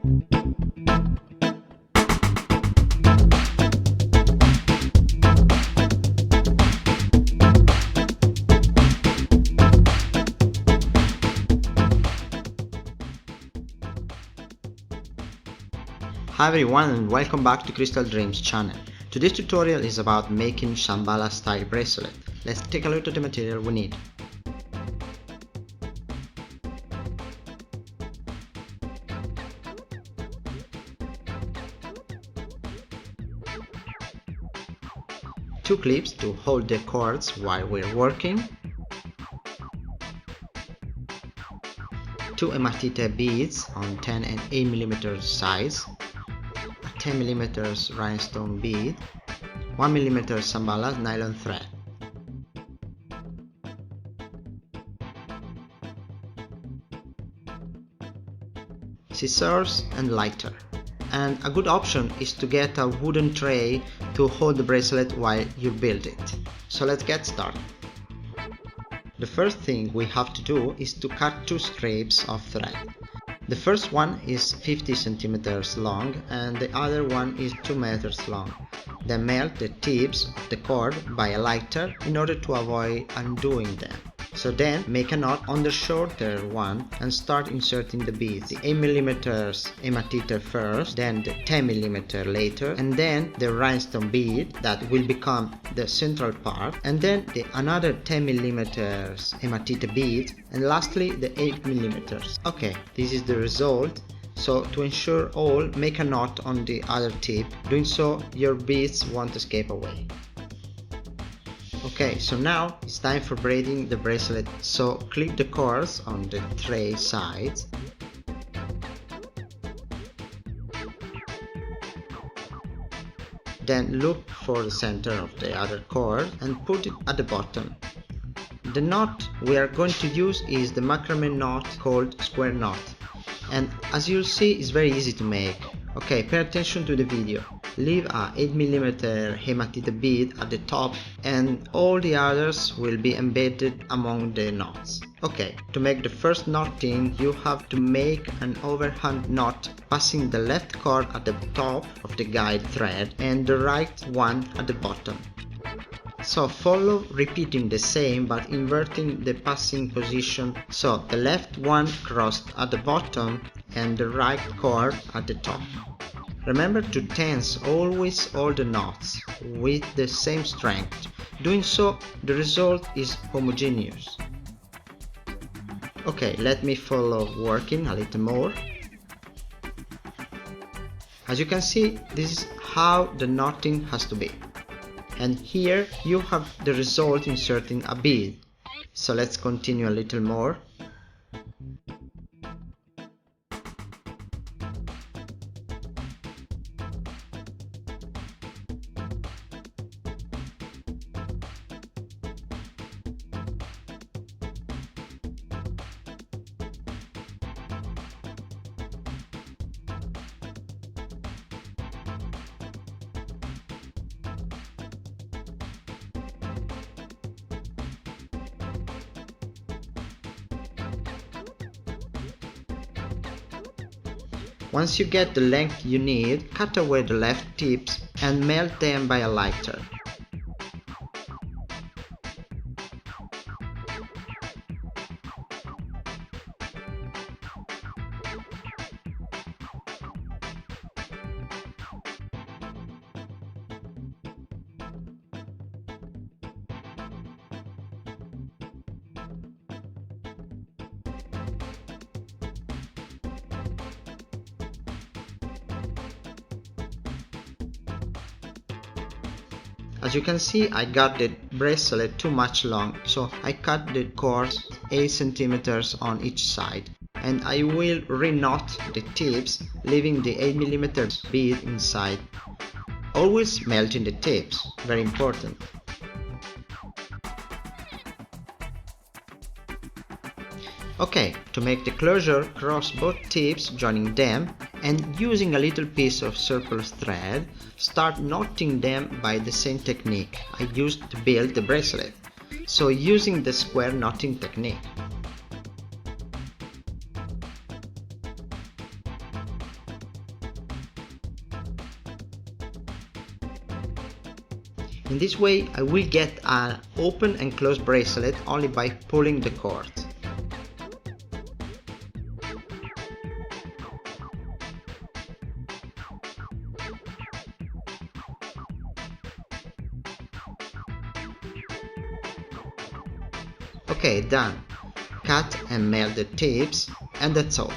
Hi everyone and welcome back to Crystal Dreams channel. Today's tutorial is about making Shamballa style bracelet. Let's take a look at the material we need. Two clips to hold the cords while we're working. Two hematite beads on 10 and 8mm size. 10mm rhinestone bead, 1mm Shamballa nylon thread. Scissors and lighter. And a good option is to get a wooden tray to hold the bracelet while you build it. So let's get started. The first thing we have to do is to cut two strips of thread. The first one is 50 centimeters long and the other one is 2 meters long. Then melt the tips of the cord by a lighter in order to avoid undoing them. So then make a knot on the shorter one and start inserting the beads. The 8mm hematite first, then the 10mm later, and then the rhinestone bead that will become the central part, and then another 10mm hematite bead, and lastly the 8mm. Okay, this is the result. So to ensure all, make a knot on the other tip. Doing so, your beads won't escape away. Okay, so now it's time for braiding the bracelet. So clip the cords on the tray sides. Then look for the center of the other cord and put it at the bottom. The knot we are going to use is the macrame knot called square knot. And as you'll see, it's very easy to make. Okay, pay attention to the video. Leave a 8mm hematite bead at the top and all the others will be embedded among the knots. Okay, to make the first knotting, you have to make an overhand knot passing the left cord at the top of the guide thread and the right one at the bottom. So follow repeating the same but inverting the passing position, so the left one crossed at the bottom and the right cord at the top. Remember to tense always all the knots with the same strength. Doing so, the result is homogeneous. Okay, let me follow working a little more. As you can see, this is how the knotting has to be. And here you have the result inserting a bead. So let's continue a little more. Once you get the length you need, cut away the left tips and melt them by a lighter. As you can see, I got the bracelet too much long, so I cut the cords 8 centimeters on each side, and I will re-knot the tips, leaving the 8mm bead inside. Always melting the tips, very important. Okay, to make the closure, cross both tips, joining them, and using a little piece of surplus thread, start knotting them by the same technique I used to build the bracelet, so using the square knotting technique. In this way I will get an open and closed bracelet only by pulling the cord. Okay, done. Cut and melt the tips, and that's all.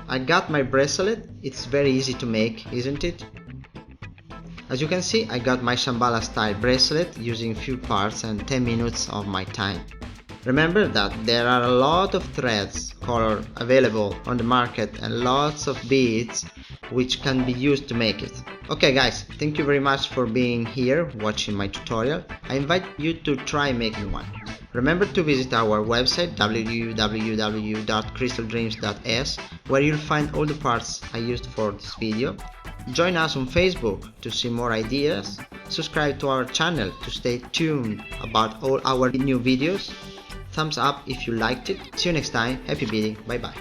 I got my bracelet. It's very easy to make, isn't it? As you can see, I got my Shamballa style bracelet using few parts and 10 minutes of my time. Remember that there are a lot of threads color available on the market and lots of beads which can be used to make it. Okay guys, thank you very much for being here watching my tutorial. I invite you to try making one. Remember to visit our website www.crystaldreams.es, where you'll find all the parts I used for this video. Join us on Facebook to see more ideas. Subscribe to our channel to stay tuned about all our new videos. Thumbs up if you liked it. See you next time. Happy beading. Bye bye.